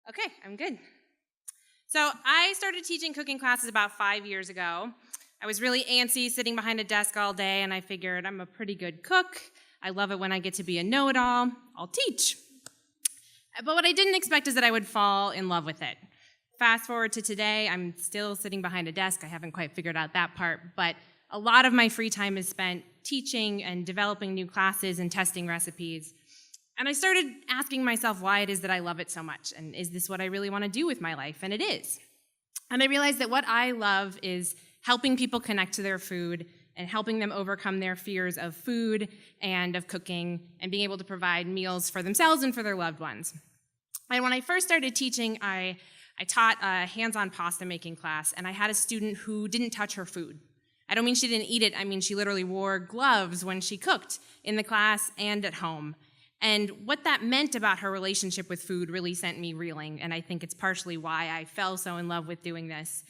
Okay, I'm good. So I started teaching cooking classes about 5 years ago. I was really antsy sitting behind a desk all day, and I figured I'm a pretty good cook. I love it when I get to be a know-it-all. I'll teach. But what I didn't expect is that I would fall in love with it. Fast forward to today, I'm still sitting behind a desk. I haven't quite figured out that part, but a lot of my free time is spent teaching and developing new classes and testing recipes. And I started asking myself why it is that I love it so much, and is this what I really want to do with my life? And it is. And I realized that what I love is helping people connect to their food and helping them overcome their fears of food and of cooking and being able to provide meals for themselves and for their loved ones. And when I first started teaching, I taught a hands-on pasta making class, and I had a student who didn't touch her food. I don't mean she didn't eat it, I mean she literally wore gloves when she cooked in the class and at home. And what that meant about her relationship with food really sent me reeling, and I think it's partially why I fell so in love with doing this.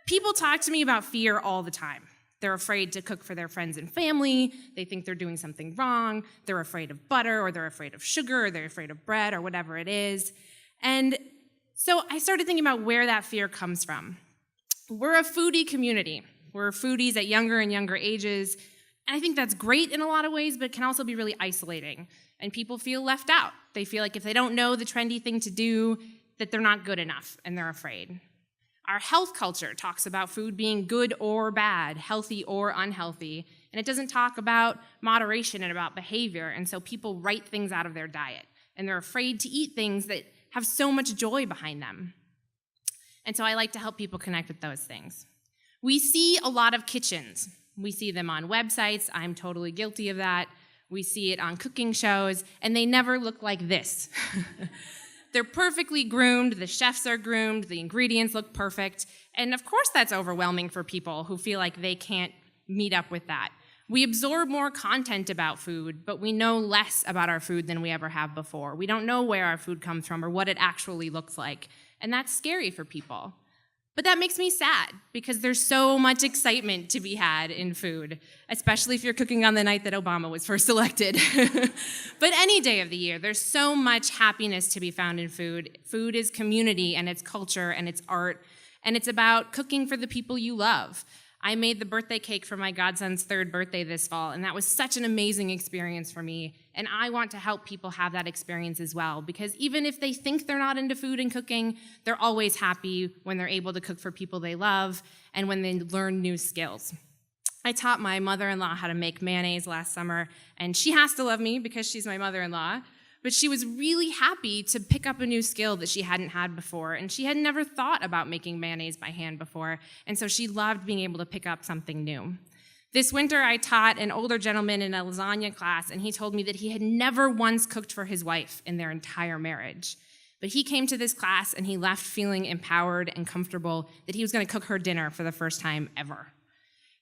People talk to me about fear all the time. They're afraid to cook for their friends and family, they think they're doing something wrong, they're afraid of butter, or they're afraid of sugar, or they're afraid of bread, or whatever it is. And so I started thinking about where that fear comes from. We're a foodie community. We're foodies at younger and younger ages, and I think that's great in a lot of ways, but it can also be really isolating. And people feel left out. They feel like if they don't know the trendy thing to do, that they're not good enough, and they're afraid. Our health culture talks about food being good or bad, healthy or unhealthy, and it doesn't talk about moderation and about behavior, and so people write things out of their diet, and they're afraid to eat things that have so much joy behind them. And so I like to help people connect with those things. We see a lot of kitchens. We see them on websites. I'm totally guilty of that. We see it on cooking shows, and they never look like this. They're perfectly groomed, the chefs are groomed, the ingredients look perfect, and of course that's overwhelming for people who feel like they can't meet up with that. We absorb more content about food, but we know less about our food than we ever have before. We don't know where our food comes from or what it actually looks like, and that's scary for people. But that makes me sad, because there's so much excitement to be had in food, especially if you're cooking on the night that Obama was first elected. But any day of the year, there's so much happiness to be found in food. Food is community, and it's culture, and it's art, and it's about cooking for the people you love. I made the birthday cake for my godson's 3rd birthday this fall, and that was such an amazing experience for me. And I want to help people have that experience as well, because even if they think they're not into food and cooking, they're always happy when they're able to cook for people they love and when they learn new skills. I taught my mother-in-law how to make mayonnaise last summer, and she has to love me because she's my mother-in-law. But she was really happy to pick up a new skill that she hadn't had before, and she had never thought about making mayonnaise by hand before, and so she loved being able to pick up something new. This winter, I taught an older gentleman in a lasagna class, and he told me that he had never once cooked for his wife in their entire marriage. But he came to this class, and he left feeling empowered and comfortable that he was going to cook her dinner for the first time ever.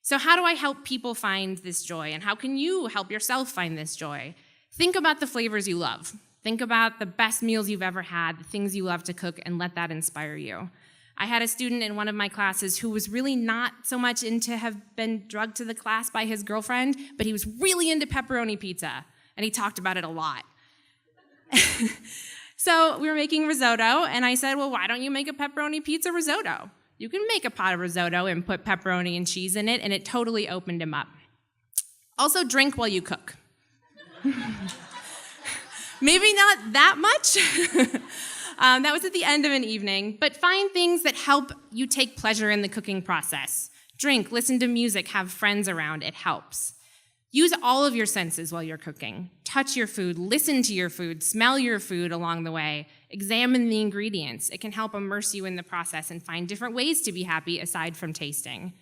So how do I help people find this joy, and how can you help yourself find this joy? Think about the flavors you love. Think about the best meals you've ever had, the things you love to cook, and let that inspire you. I had a student in one of my classes who was really not so much into have been drugged to the class by his girlfriend, but he was really into pepperoni pizza, and he talked about it a lot. So we were making risotto, and I said, well, why don't you make a pepperoni pizza risotto? You can make a pot of risotto and put pepperoni and cheese in it, and it totally opened him up. Also, drink while you cook. Maybe not that much. That was at the end of an evening, but find things that help you take pleasure in the cooking process. Drink, listen to music, have friends around, it helps. Use all of your senses while you're cooking. Touch your food, listen to your food, smell your food along the way, examine the ingredients. It can help immerse you in the process and find different ways to be happy aside from tasting.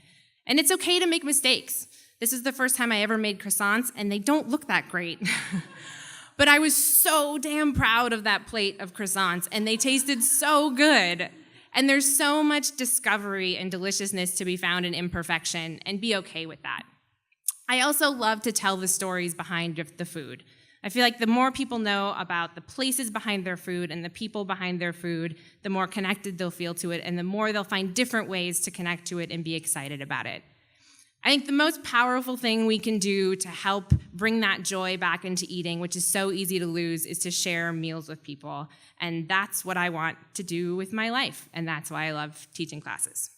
And it's okay to make mistakes. This is the first time I ever made croissants, and they don't look that great. But I was so damn proud of that plate of croissants, and they tasted so good. And there's so much discovery and deliciousness to be found in imperfection, and be okay with that. I also love to tell the stories behind the food. I feel like the more people know about the places behind their food and the people behind their food, the more connected they'll feel to it, and the more they'll find different ways to connect to it and be excited about it. I think the most powerful thing we can do to help bring that joy back into eating, which is so easy to lose, is to share meals with people. And that's what I want to do with my life, and that's why I love teaching classes.